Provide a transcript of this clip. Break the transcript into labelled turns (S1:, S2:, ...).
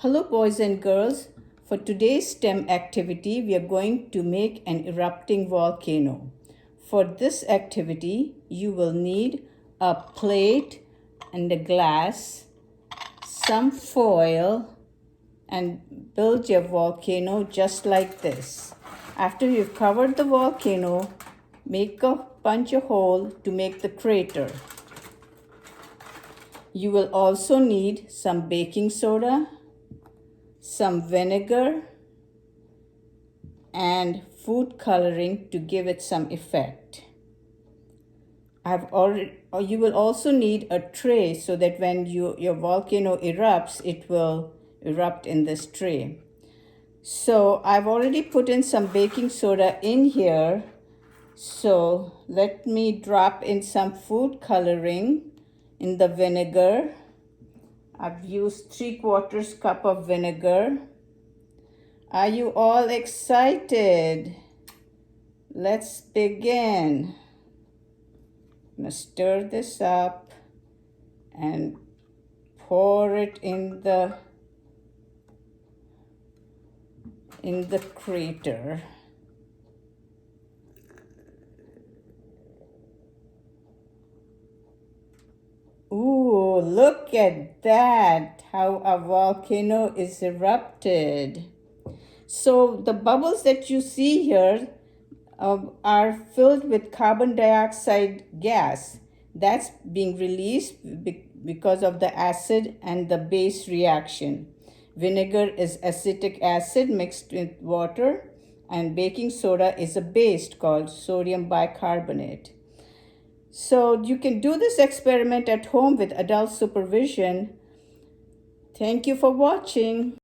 S1: Hello boys and girls. For today's STEM activity, we are going to make an erupting volcano. For this activity, you will need a plate and a glass, some foil, and build your volcano just like this. After you've covered the volcano, punch a hole to make the crater. You will also need some baking soda, some vinegar, and food coloring to give it some effect. You will also need a tray so that when your volcano erupts, it will erupt in this tray. So I've already put in some baking soda in here. So let me drop in some food coloring in the vinegar. I've used 3/4 cup of vinegar. Are you all excited? Let's begin. I'm gonna stir this up and pour it in the crater. Ooh, look at that, how a volcano is erupted. So the bubbles that you see here are filled with carbon dioxide gas. That's being released because of the acid and the base reaction. Vinegar is acetic acid mixed with water, and baking soda is a base called sodium bicarbonate. So you can do this experiment at home with adult supervision. Thank you for watching.